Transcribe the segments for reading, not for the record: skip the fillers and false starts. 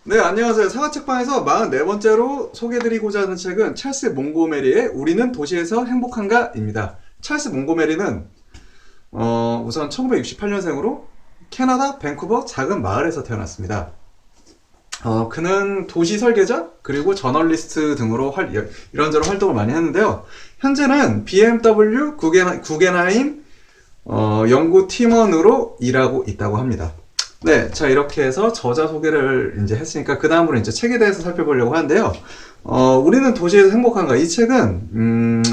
네, 안녕하세요. 사과책방에서 44번째로 소개해드리고자 하는 책은 찰스 몽고메리의 우리는 도시에서 행복한가입니다. 찰스 몽고메리는 우선 1968년생으로 캐나다 밴쿠버 작은 마을에서 태어났습니다. 그는 도시 설계자 그리고 저널리스트 등으로 이런저런 활동을 많이 했는데요. 현재는 BMW 구겐하임 연구팀원으로 일하고 있다고 합니다. 네, 자, 이렇게 해서 저자 소개를 이제 했으니까, 그 다음으로 이제 책에 대해서 살펴보려고 하는데요. 우리는 도시에서 행복한가? 이 책은,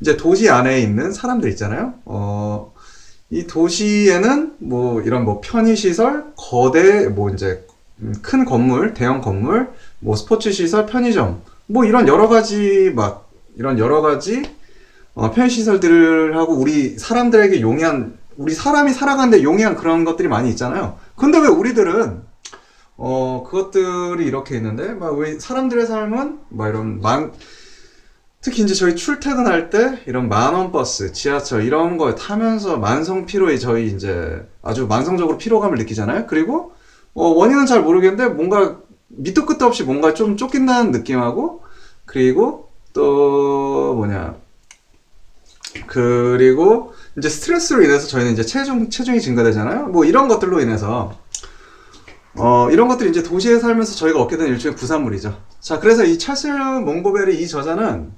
이제 도시 안에 있는 사람들 있잖아요. 이 도시에는 뭐, 이런 뭐, 편의시설, 거대, 뭐, 이제, 큰 건물, 대형 건물, 뭐, 스포츠시설, 편의점, 뭐, 이런 여러 가지, 편의시설들하고 우리 사람들에게 우리 사람이 살아가는데 용이한 그런 것들이 많이 있잖아요. 근데 왜 우리들은 그것들이 이렇게 있는데 막 왜 사람들의 삶은 막 특히 이제 저희 출퇴근할 때 이런 만원 버스, 지하철 이런 거 타면서 만성 피로에 저희 이제 아주 만성적으로 피로감을 느끼잖아요. 그리고 원인은 잘 모르겠는데 뭔가 밑도 끝도 없이 뭔가 좀 쫓긴다는 느낌하고, 그리고 또 그리고 이제 스트레스로 인해서 저희는 이제 체중이 증가되잖아요. 뭐 이런 것들로 인해서 이런 것들이 이제 도시에 살면서 저희가 얻게 되는 일종의 부산물이죠. 자, 그래서 이 찰스 몽고베리 이 저자는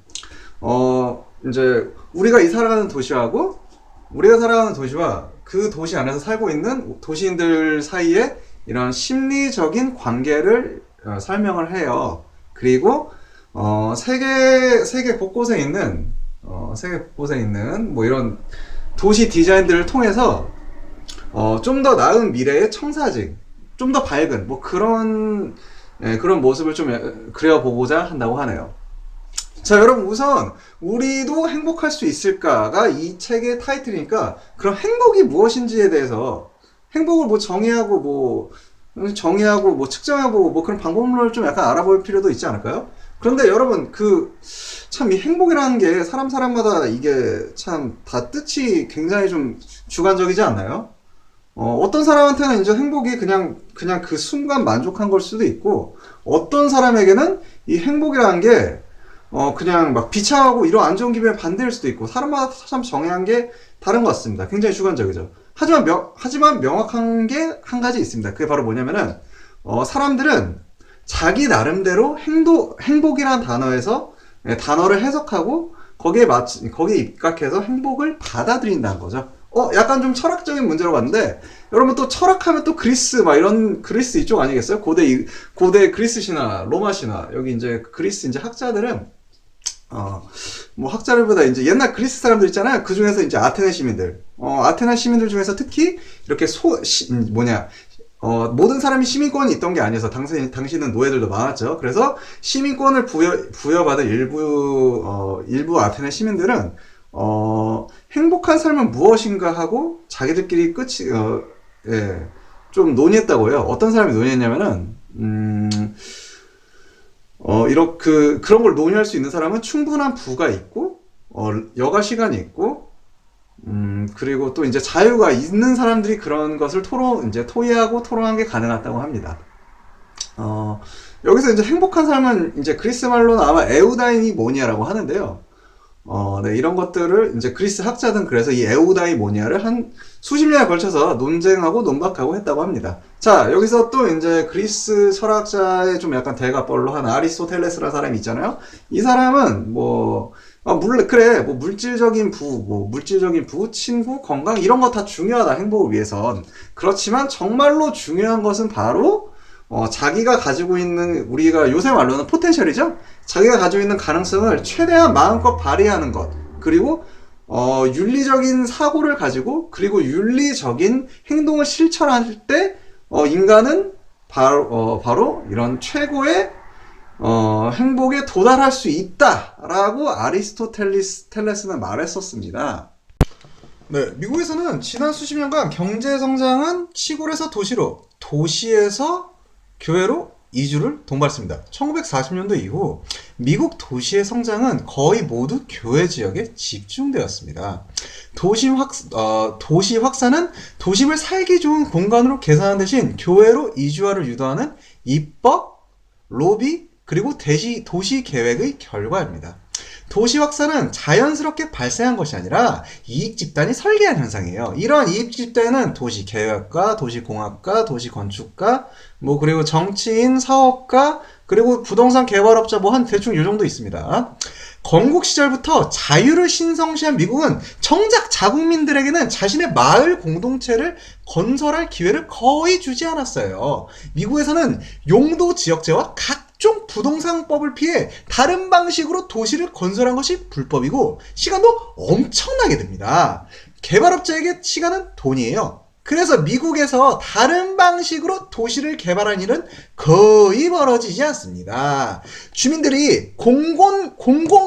이제 우리가 살아가는 도시와 그 도시 안에서 살고 있는 도시인들 사이에 이런 심리적인 관계를 설명을 해요. 그리고 세계 곳곳에 있는 뭐 이런 도시 디자인들을 통해서 좀 더 나은 미래의 청사진, 좀 더 밝은 뭐 그런 모습을 좀 그려보고자 한다고 하네요. 자, 여러분, 우선 우리도 행복할 수 있을까가 이 책의 타이틀이니까, 그럼 행복이 무엇인지에 대해서, 행복을 뭐 정의하고 뭐 측정하고 뭐 그런 방법론을 좀 약간 알아볼 필요도 있지 않을까요? 그런데 여러분, 참 이 행복이라는 게 사람마다 이게 참 다 뜻이 굉장히 좀 주관적이지 않나요? 어떤 사람한테는 이제 행복이 그냥 그 순간 만족한 걸 수도 있고, 어떤 사람에게는 이 행복이라는 게 그냥 막 비참하고 이런 안 좋은 기분에 반대일 수도 있고, 사람마다 참 정의한 게 다른 것 같습니다. 굉장히 주관적이죠. 하지만 명확한 게 한 가지 있습니다. 그게 바로 뭐냐면은, 사람들은 자기 나름대로 행복이란 단어를 해석하고, 거기에 입각해서 행복을 받아들인다는 거죠. 약간 좀 철학적인 문제로 갔는데, 여러분 또 철학하면 또 그리스, 막 이런 그리스 이쪽 아니겠어요? 고대 그리스 신화, 로마 신화, 여기 이제 그리스 이제 학자들은, 뭐 학자들보다 이제 옛날 그리스 사람들 있잖아요. 그 중에서 이제 아테네 시민들 중에서 특히 이렇게 모든 사람이 시민권이 있던 게 아니어서 당시는 노예들도 많았죠. 그래서 시민권을 부여받은 일부 아테네 시민들은 행복한 삶은 무엇인가 하고 자기들끼리 좀 논의했다고 해요. 어떤 사람이 논의했냐면은 그런 걸 논의할 수 있는 사람은 충분한 부가 있고 여가 시간이 있고, 그리고 또 이제 자유가 있는 사람들이 그런 것을 토의하고 토론한 게 가능하다고 합니다. 여기서 이제 행복한 삶은 이제 그리스 말로는 아마 에우다이모니아라고 하는데요. 네, 이런 것들을 이제 그리스 학자들은 그래서 이 에우다이모니아를 한 수십 년에 걸쳐서 논쟁하고 논박하고 했다고 합니다. 자, 여기서 또 이제 그리스 철학자의 좀 약간 대가벌로 한 아리스토텔레스라는 사람이 있잖아요. 이 사람은 물질적인 부, 친구, 건강, 이런 거 다 중요하다, 행복을 위해선. 그렇지만 정말로 중요한 것은 바로, 자기가 가지고 있는, 우리가 요새 말로는 포텐셜이죠? 자기가 가지고 있는 가능성을 최대한 마음껏 발휘하는 것. 그리고, 윤리적인 사고를 가지고, 그리고 윤리적인 행동을 실천할 때, 인간은 바로 이런 최고의 행복에 도달할 수 있다라고 아리스토텔레스는 말했었습니다. 네, 미국에서는 지난 수십 년간 경제 성장은 시골에서 도시로, 도시에서 교외로 이주를 동반했습니다. 1940년도 이후 미국 도시의 성장은 거의 모두 교외 지역에 집중되었습니다. 도시 확산은 도심을 살기 좋은 공간으로 개선하는 대신 교외로 이주화를 유도하는 입법, 로비, 그리고 도시 계획의 결과입니다. 도시 확산은 자연스럽게 발생한 것이 아니라 이익 집단이 설계한 현상이에요. 이러한 이익 집단은 도시 계획가, 도시 공학가, 도시 건축가, 그리고 정치인, 사업가, 그리고 부동산 개발업자 한 대충 요 정도 있습니다. 건국 시절부터 자유를 신성시한 미국은 정작 자국민들에게는 자신의 마을 공동체를 건설할 기회를 거의 주지 않았어요. 미국에서는 용도 지역제와 각종 부동산법을 피해 다른 방식으로 도시를 건설한 것이 불법이고 시간도 엄청나게 듭니다. 개발업자에게 시간은 돈이에요. 그래서 미국에서 다른 방식으로 도시를 개발한 일은 거의 벌어지지 않습니다. 주민들이 공공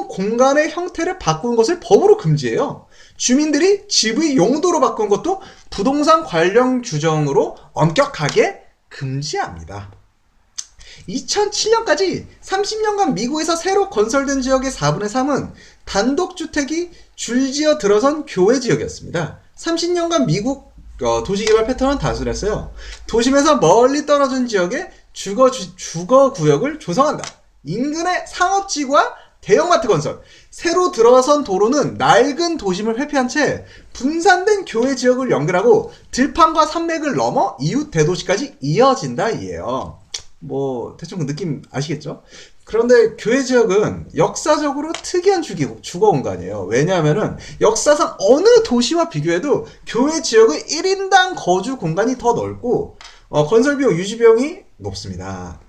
공간의 형태를 바꾸는 것을 법으로 금지해요. 주민들이 집의 용도로 바꾼 것도 부동산 관련 규정으로 엄격하게 금지합니다. 2007년까지 30년간 미국에서 새로 건설된 지역의 4분의 3은 단독주택이 줄지어 들어선 교외 지역이었습니다. 30년간 미국 도시개발 패턴은 단순했어요. 도심에서 멀리 떨어진 지역에 주거 구역을 조성한다. 인근의 상업지구와 대형마트 건설. 새로 들어선 도로는 낡은 도심을 회피한 채 분산된 교외 지역을 연결하고 들판과 산맥을 넘어 이웃 대도시까지 이어진다 이에요. 대충 그 느낌 아시겠죠? 그런데 교외 지역은 역사적으로 특이한 주거 공간이에요. 왜냐하면은 역사상 어느 도시와 비교해도 교외 지역의 1인당 거주 공간이 더 넓고 건설비용, 유지비용이 높습니다.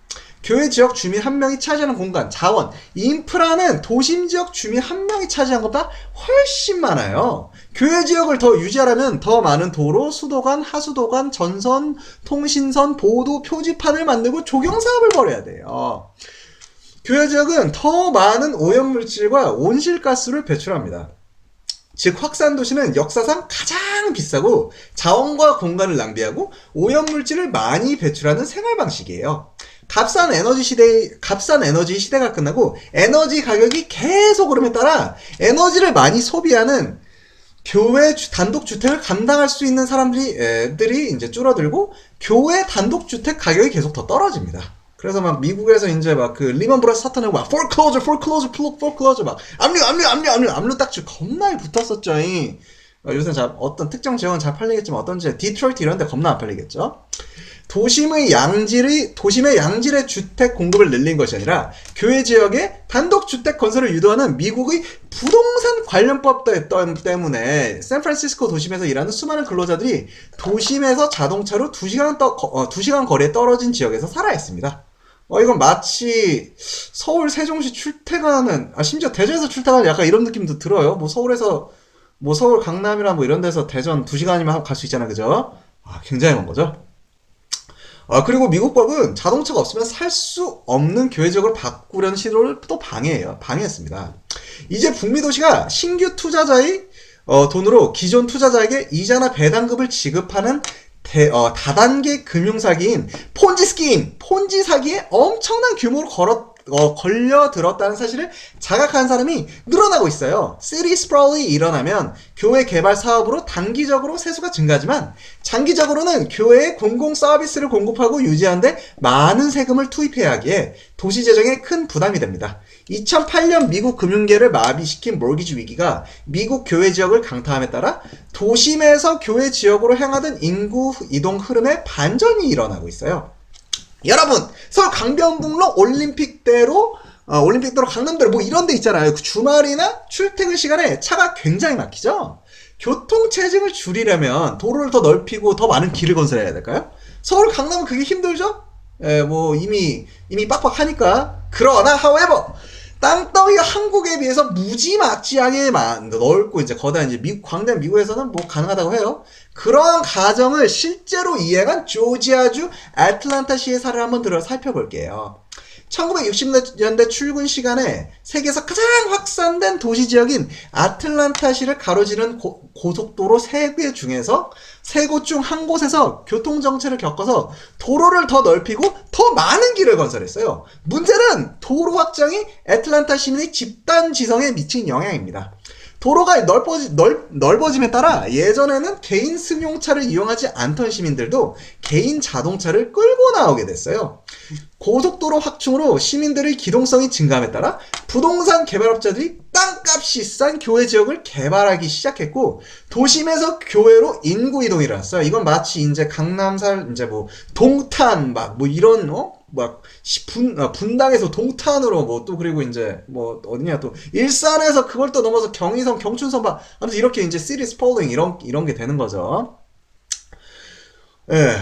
교외 지역 주민 한 명이 차지하는 공간, 자원, 인프라는 도심 지역 주민 한 명이 차지한 것보다 훨씬 많아요. 교외 지역을 더 유지하려면 더 많은 도로, 수도관, 하수도관, 전선, 통신선, 보도, 표지판을 만들고 조경사업을 벌여야 돼요. 교외 지역은 더 많은 오염물질과 온실가스를 배출합니다. 즉 확산 도시는 역사상 가장 비싸고 자원과 공간을 낭비하고 오염물질을 많이 배출하는 생활 방식이에요. 값싼 에너지 시대가 끝나고 에너지 가격이 계속 오름에 따라 에너지를 많이 소비하는 교외 단독주택을 감당할 수 있는 사람들이 이제 줄어들고 교외 단독주택 가격이 계속 더 떨어집니다. 그래서 미국에서 이제 그 리먼 브라더스 사태 내고 foreclosure 압류 딱지 겁나 붙었었죠. 요새 어떤 특정 지역은 잘 팔리겠지만 어떤 지역, 디트로이트 이런 데 겁나 안 팔리겠죠. 도심의 양질의 주택 공급을 늘린 것이 아니라 교외 지역에 단독주택 건설을 유도하는 미국의 부동산 관련법 때문에 샌프란시스코 도심에서 일하는 수많은 근로자들이 도심에서 자동차로 2시간 거리에 떨어진 지역에서 살아야 했습니다. 이건 마치 서울 세종시 출퇴근하는, 심지어 대전에서 출퇴근하는 약간 이런 느낌도 들어요. 서울 강남이나 이런 데서 대전 2시간이면 갈 수 있잖아요. 그죠? 굉장히 먼 거죠. 그리고 미국 법은 자동차가 없으면 살 수 없는 교외 지역으로 바꾸려는 시도를 또 방해했습니다. 이제 북미 도시가 신규 투자자의 돈으로 기존 투자자에게 이자나 배당금을 지급하는 다단계 금융사기인 폰지 사기에 엄청난 규모로 걸려들었다는 사실을 자각한 사람이 늘어나고 있어요. 시티 스프라울이 일어나면 교외 개발 사업으로 단기적으로 세수가 증가하지만 장기적으로는 교외에 공공 서비스를 공급하고 유지하는데 많은 세금을 투입해야 하기에 도시 재정에 큰 부담이 됩니다. 2008년 미국 금융계를 마비시킨 모기지 위기가 미국 교외 지역을 강타함에 따라 도심에서 교외 지역으로 향하던 인구 이동 흐름에 반전이 일어나고 있어요. 여러분, 서울 강변북로 올림픽대로 강남대로 이런 데 있잖아요. 주말이나 출퇴근 시간에 차가 굉장히 막히죠? 교통체증을 줄이려면 도로를 더 넓히고 더 많은 길을 건설해야 될까요? 서울 강남은 그게 힘들죠? 이미 빡빡하니까. 그러나, however, 땅덩이가 한국에 비해서 무지막지하게 넓고 이제 거대한 광대한 미국에서는 가능하다고 해요. 그러한 가정을 실제로 이해한 조지아주 애틀랜타시의 사례를 한번 살펴볼게요. 1960년대 출근 시간에 세계에서 가장 확산된 도시 지역인 아틀란타시를 가로지르는 고속도로 3개 중에서 3곳 중 한 곳에서 교통정체를 겪어서 도로를 더 넓히고 더 많은 길을 건설했어요. 문제는 도로 확장이 애틀란타 시민의 집단 지성에 미친 영향입니다. 도로가 넓어짐에 따라 예전에는 개인 승용차를 이용하지 않던 시민들도 개인 자동차를 끌고 나오게 됐어요. 고속도로 확충으로 시민들의 기동성이 증가함에 따라 부동산 개발업자들이 땅값이 싼 교외 지역을 개발하기 시작했고, 도심에서 교외로 인구 이동이 일어났어요. 이건 마치 이제 강남살 이제 뭐 동탄 막 뭐 이런 막 분당에서 동탄으로 뭐 또 그리고 이제 뭐 어디냐 또 일산에서 그걸 또 넘어서 경의선 경춘선 막 아무튼 이렇게 이제 시리즈 폴링 이런 게 되는 거죠. 예,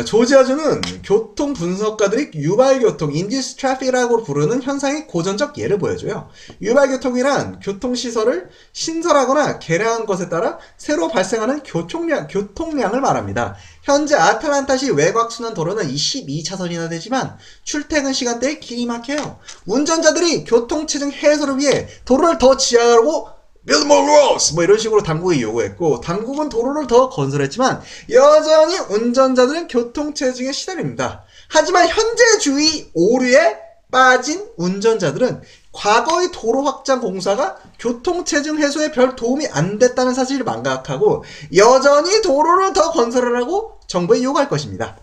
조지아주는 교통 분석가들이 유발교통, 인디스 트래픽이라고 부르는 현상의 고전적 예를 보여줘요. 유발교통이란 교통시설을 신설하거나 개량한 것에 따라 새로 발생하는 교통량을 말합니다. 현재 아틀란타시 외곽순환 도로는 12차선이나 되지만 출퇴근 시간대에 길이 막혀요. 운전자들이 교통체증 해소를 위해 도로를 더 지하하고 Build more roads! 뭐 이런 식으로 당국이 요구했고, 당국은 도로를 더 건설했지만 여전히 운전자들은 교통체증에 시달립니다. 하지만 현재주의 오류에 빠진 운전자들은 과거의 도로 확장 공사가 교통체증 해소에 별 도움이 안 됐다는 사실을 망각하고 여전히 도로를 더 건설하라고 정부에 요구할 것입니다.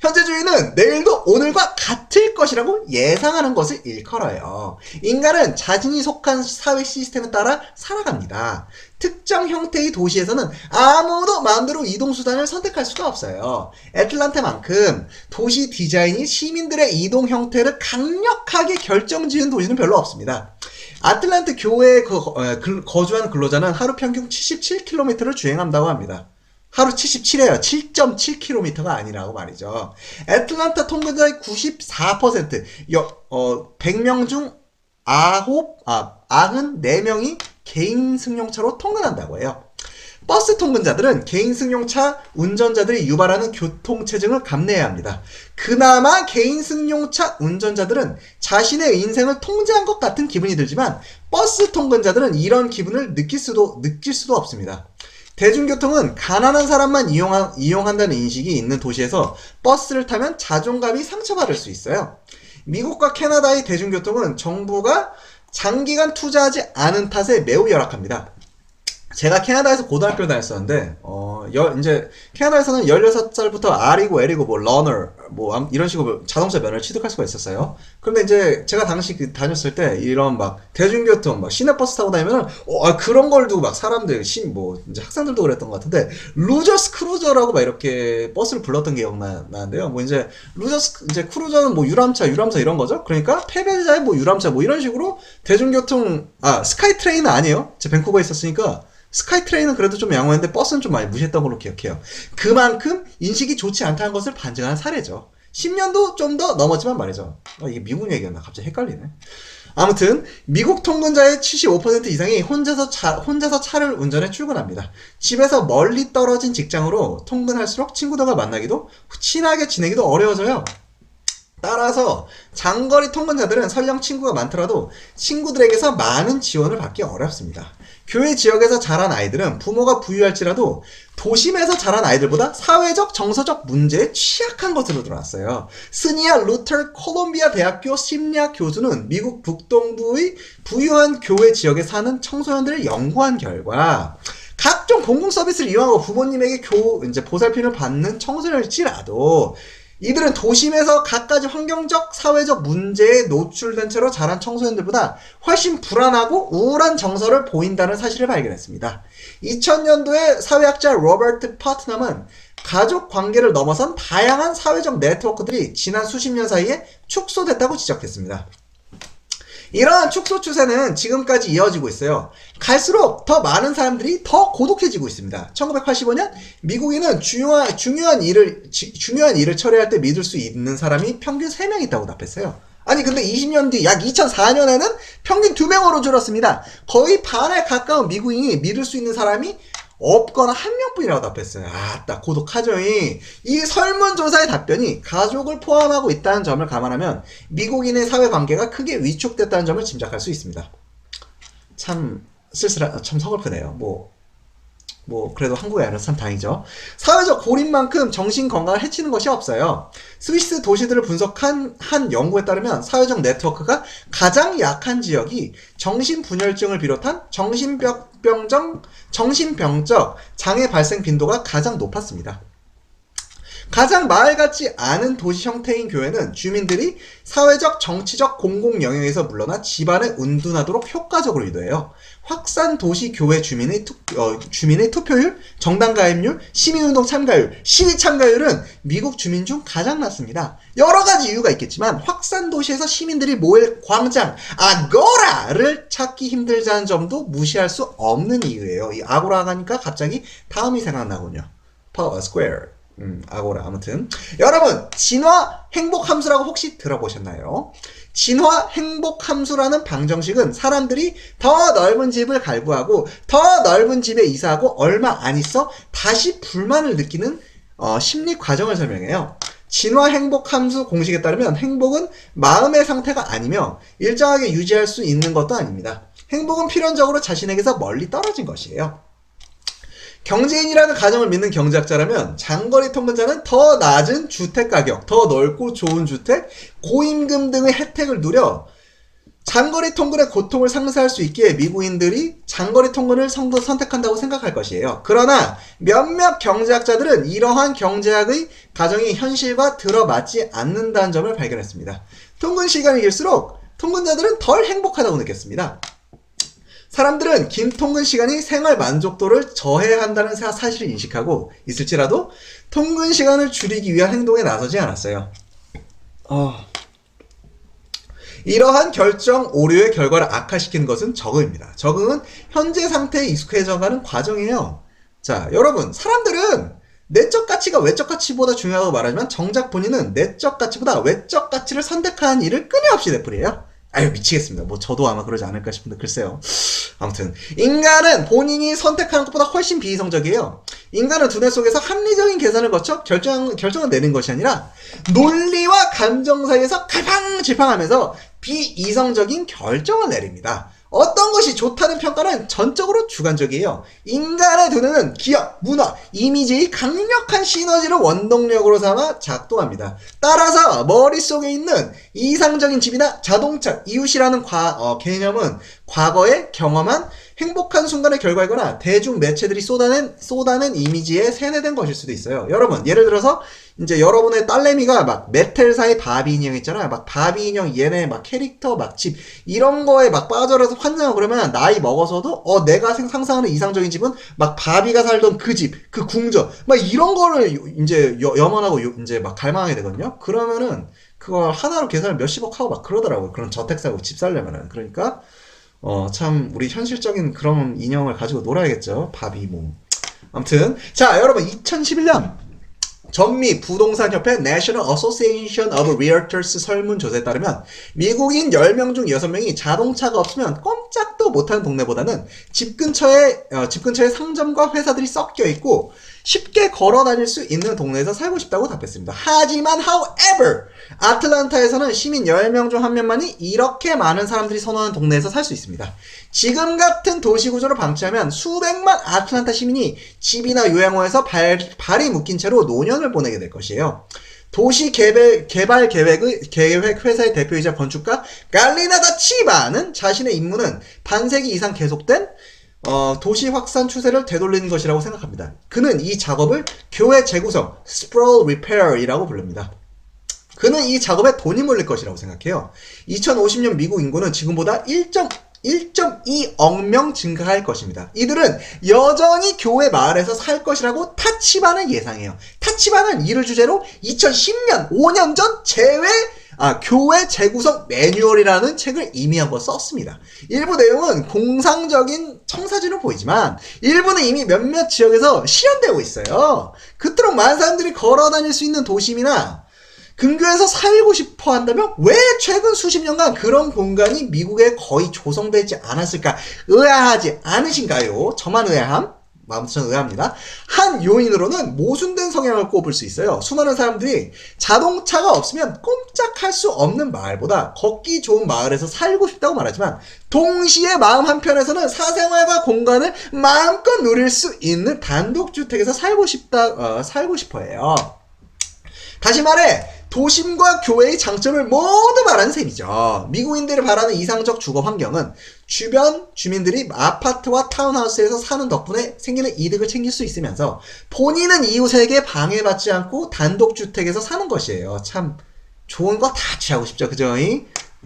현재주의는 내일도 오늘과 같을 것이라고 예상하는 것을 일컬어요. 인간은 자신이 속한 사회 시스템에 따라 살아갑니다. 특정 형태의 도시에서는 아무도 마음대로 이동수단을 선택할 수가 없어요. 애틀란타만큼 도시 디자인이 시민들의 이동 형태를 강력하게 결정지은 도시는 별로 없습니다. 아틀란타 교외에 거주한 근로자는 하루 평균 77km를 주행한다고 합니다. 하루 77에요. 7.7km가 아니라고 말이죠. 애틀란타 통근자의 94%, 100명 중 94명이 개인 승용차로 통근한다고 해요. 버스 통근자들은 개인 승용차 운전자들이 유발하는 교통체증을 감내해야 합니다. 그나마 개인 승용차 운전자들은 자신의 인생을 통제한 것 같은 기분이 들지만 버스 통근자들은 이런 기분을 느낄 수도 없습니다. 대중교통은 가난한 사람만 이용한다는 인식이 있는 도시에서 버스를 타면 자존감이 상처받을 수 있어요. 미국과 캐나다의 대중교통은 정부가 장기간 투자하지 않은 탓에 매우 열악합니다. 제가 캐나다에서 고등학교를 다녔었는데, 이제, 캐나다에서는 16살부터 R이고 L이고 뭐, 러너, 뭐, 이런 식으로 자동차 면허를 취득할 수가 있었어요. 그런데 이제, 제가 당시 다녔을 때, 이런 막, 대중교통, 막, 시내버스 타고 다니면은, 그런 걸 두고 막, 사람들, 이제 학생들도 그랬던 것 같은데, 루저스 크루저라고 막 이렇게 버스를 불렀던 게 기억나는데요. 뭐, 이제, 이제 크루저는 뭐, 유람차 이런 거죠? 그러니까, 패배자의 뭐, 유람차, 뭐, 이런 식으로, 대중교통, 스카이트레인은 아니에요. 제가 밴쿠버에 있었으니까, 스카이트레인은 그래도 좀 양호했는데 버스는 좀 많이 무시했던 걸로 기억해요. 그만큼 인식이 좋지 않다는 것을 반증한 사례죠. 10년도 좀 더 넘었지만 말이죠. 이게 미국 얘기였나? 갑자기 헷갈리네. 아무튼 미국 통근자의 75% 이상이 혼자서 차를 운전해 출근합니다. 집에서 멀리 떨어진 직장으로 통근할수록 친구들과 만나기도 친하게 지내기도 어려워져요. 따라서 장거리 통근자들은 설령 친구가 많더라도 친구들에게서 많은 지원을 받기 어렵습니다. 교외 지역에서 자란 아이들은 부모가 부유할지라도 도심에서 자란 아이들보다 사회적, 정서적 문제에 취약한 것으로 드러났어요. 스니아 루터 콜롬비아 대학교 심리학 교수는 미국 북동부의 부유한 교외 지역에 사는 청소년들을 연구한 결과 각종 공공 서비스를 이용하고 부모님에게 이제 보살핌을 받는 청소년일지라도 이들은 도심에서 갖가지 환경적, 사회적 문제에 노출된 채로 자란 청소년들보다 훨씬 불안하고 우울한 정서를 보인다는 사실을 발견했습니다. 2000년도에 사회학자 로버트 퍼트넘은 가족 관계를 넘어선 다양한 사회적 네트워크들이 지난 수십 년 사이에 축소됐다고 지적했습니다. 이러한 축소 추세는 지금까지 이어지고 있어요. 갈수록 더 많은 사람들이 더 고독해지고 있습니다. 1985년 미국인은 중요한 일을 처리할 때 믿을 수 있는 사람이 평균 3명 있다고 답했어요. 아니 근데 20년 뒤 약 2004년에는 평균 2명으로 줄었습니다. 거의 반에 가까운 미국인이 믿을 수 있는 사람이 없거나 한 명뿐이라고 답했어요. 아따 고독하죠. 이 설문조사의 답변이 가족을 포함하고 있다는 점을 감안하면 미국인의 사회관계가 크게 위축됐다는 점을 짐작할 수 있습니다. 참 서글프네요. 뭐 그래도 한국에 아니라서 참 다행이죠. 사회적 고립만큼 정신 건강을 해치는 것이 없어요. 스위스 도시들을 분석한 한 연구에 따르면 사회적 네트워크가 가장 약한 지역이 정신분열증을 비롯한 정신병적 장애 발생 빈도가 가장 높았습니다. 가장 마을 같지 않은 도시 형태인 교회는 주민들이 사회적, 정치적, 공공 영역에서 물러나 집안을 운둔하도록 효과적으로 유도해요. 확산 도시 교회 주민의 투표율, 정당 가입률, 시민운동 참가율, 시위 참가율은 미국 주민 중 가장 낮습니다. 여러 가지 이유가 있겠지만 확산 도시에서 시민들이 모일 광장, 아고라를 찾기 힘들다는 점도 무시할 수 없는 이유예요. 이 아고라 하니까 갑자기 다음이 생각나군요. 파워 스퀘어. 아고라. 아무튼 여러분, 진화 행복 함수라고 혹시 들어보셨나요? 진화 행복 함수라는 방정식은 사람들이 더 넓은 집을 갈구하고 더 넓은 집에 이사하고 얼마 안 있어 다시 불만을 느끼는 심리 과정을 설명해요. 진화 행복 함수 공식에 따르면 행복은 마음의 상태가 아니며 일정하게 유지할 수 있는 것도 아닙니다. 행복은 필연적으로 자신에게서 멀리 떨어진 것이에요. 경제인이라는 가정을 믿는 경제학자라면 장거리 통근자는 더 낮은 주택가격, 더 넓고 좋은 주택, 고임금 등의 혜택을 누려 장거리 통근의 고통을 상쇄할 수 있기에 미국인들이 장거리 통근을 선택한다고 생각할 것이에요. 그러나 몇몇 경제학자들은 이러한 경제학의 가정이 현실과 들어맞지 않는다는 점을 발견했습니다. 통근 시간이 길수록 통근자들은 덜 행복하다고 느꼈습니다. 사람들은 긴 통근 시간이 생활 만족도를 저해한다는 사실을 인식하고 있을지라도 통근 시간을 줄이기 위한 행동에 나서지 않았어요. 이러한 결정 오류의 결과를 악화시키는 것은 적응입니다. 적응은 현재 상태에 익숙해져가는 과정이에요. 자, 여러분, 사람들은 내적 가치가 외적 가치보다 중요하다고 말하지만 정작 본인은 내적 가치보다 외적 가치를 선택하는 일을 끊임없이 되풀이해요. 아유, 미치겠습니다. 뭐 저도 아마 그러지 않을까 싶은데 글쎄요. 아무튼 인간은 본인이 선택하는 것보다 훨씬 비이성적이에요. 인간은 두뇌 속에서 합리적인 계산을 거쳐 결정을 내는 것이 아니라 논리와 감정 사이에서 갈팡질팡하면서 비이성적인 결정을 내립니다. 어떤 것이 좋다는 평가는 전적으로 주관적이에요. 인간의 두뇌는 기억, 문화, 이미지의 강력한 시너지를 원동력으로 삼아 작동합니다. 따라서 머릿속에 있는 이상적인 집이나 자동차, 이웃이라는 개념은 과거에 경험한 행복한 순간의 결과이거나 대중 매체들이 쏟아낸 이미지에 세뇌된 것일 수도 있어요. 여러분, 예를 들어서 이제 여러분의 딸내미가 막 메텔사의 바비 인형 있잖아요. 막 바비 인형 얘네 막 캐릭터 막 집 이런 거에 막 빠져서 환장하고 그러면 나이 먹어서도 내가 상상하는 이상적인 집은 막 바비가 살던 그 집, 그 궁전 막 이런 거를 이제 염원하고 이제 막 갈망하게 되거든요. 그러면은 그걸 하나로 계산을 몇십억 하고 막 그러더라고요. 그런 저택 사고 집 살려면은. 그러니까 참 우리 현실적인 그런 인형을 가지고 놀아야겠죠. 바비 몸. 아무튼 자, 여러분, 2011년 전미 부동산협회 National Association of Realtors 설문조사에 따르면 미국인 10명 중 6명이 자동차가 없으면 꼼짝도 못하는 동네보다는 집 근처에 상점과 회사들이 섞여 있고 쉽게 걸어 다닐 수 있는 동네에서 살고 싶다고 답했습니다. 하지만 however 아틀란타에서는 시민 10명 중 1명만이 이렇게 많은 사람들이 선호하는 동네에서 살 수 있습니다. 지금 같은 도시 구조를 방치하면 수백만 아틀란타 시민이 집이나 요양원에서 발이 묶인 채로 노년을 보내게 될 것이에요. 도시 개발 계획 회사의 대표이자 건축가 갈리나 다 치바는 자신의 임무는 반세기 이상 계속된 도시 확산 추세를 되돌리는 것이라고 생각합니다. 그는 이 작업을 교회 재구성, sprawl repair이라고 부릅니다. 그는 이 작업에 돈이 몰릴 것이라고 생각해요. 2050년 미국 인구는 지금보다 1.2억 명 증가할 것입니다. 이들은 여전히 교회 마을에서 살 것이라고 타치바는 예상해요. 타치바는 이를 주제로 2010년, 5년 전 교회 재구성 매뉴얼이라는 책을 이미 한번 썼습니다. 일부 내용은 공상적인 청사진으로 보이지만 일부는 이미 몇몇 지역에서 실현되고 있어요. 그토록 많은 사람들이 걸어 다닐 수 있는 도심이나 근교에서 살고 싶어 한다면 왜 최근 수십 년간 그런 공간이 미국에 거의 조성되지 않았을까 의아하지 않으신가요? 저만 의아함? 마음부터 의아합니다. 한 요인으로는 모순된 성향을 꼽을 수 있어요. 수많은 사람들이 자동차가 없으면 꼼짝할 수 없는 마을보다 걷기 좋은 마을에서 살고 싶다고 말하지만 동시에 마음 한편에서는 사생활과 공간을 마음껏 누릴 수 있는 단독주택에서 살고 싶어 해요. 다시 말해 도심과 교회의 장점을 모두 말하는 셈이죠. 미국인들이 바라는 이상적 주거 환경은 주변 주민들이 아파트와 타운하우스에서 사는 덕분에 생기는 이득을 챙길 수 있으면서 본인은 이웃에게 방해받지 않고 단독주택에서 사는 것이에요. 참 좋은 거 다 취하고 싶죠. 그죠?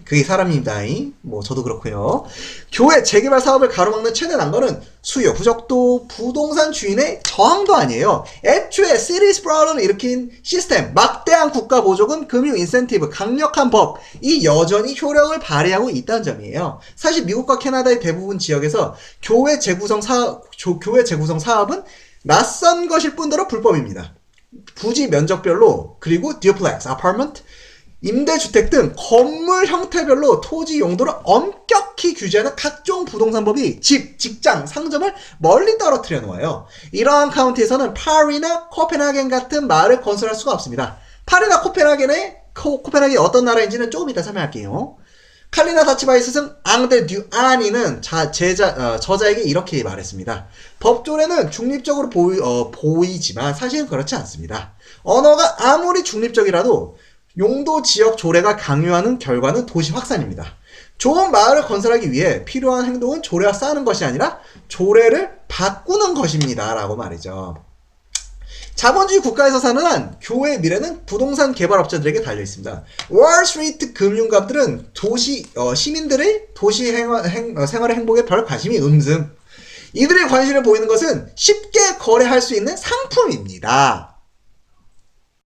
그게 사람입니다. 뭐 저도 그렇고요. 교회 재개발 사업을 가로막는 최대 난관은 수요 부족도 부동산 주인의 저항도 아니에요. 애초에 시티 스프라우드를 일으킨 시스템, 막대한 국가 보조금, 금융 인센티브, 강력한 법이 여전히 효력을 발휘하고 있다는 점이에요. 사실 미국과 캐나다의 대부분 지역에서 교회 재구성 사업은 낯선 것일 뿐더러 불법입니다. 부지 면적별로 그리고 듀플렉스, 아파트먼트, 임대주택 등 건물 형태별로 토지 용도를 엄격히 규제하는 각종 부동산법이 집, 직장, 상점을 멀리 떨어뜨려 놓아요. 이러한 카운티에서는 파리나 코펜하겐 같은 마을을 건설할 수가 없습니다. 파리나 코펜하겐이 어떤 나라인지는 조금 이따 설명할게요. 칼리나 다치바이 스승 앙데 듀아니는 저자에게 이렇게 말했습니다. 법조례는 중립적으로 보이지만 사실은 그렇지 않습니다. 언어가 아무리 중립적이라도 용도 지역 조례가 강요하는 결과는 도시 확산입니다. 좋은 마을을 건설하기 위해 필요한 행동은 조례와 싸우는 것이 아니라 조례를 바꾸는 것입니다. 라고 말이죠. 자본주의 국가에서 사는 한 교회의 미래는 부동산 개발업자들에게 달려있습니다. 월스트리트 금융가들은 시민들의 도시 생활의 행복에 별 관심이 음즘. 이들의 관심을 보이는 것은 쉽게 거래할 수 있는 상품입니다.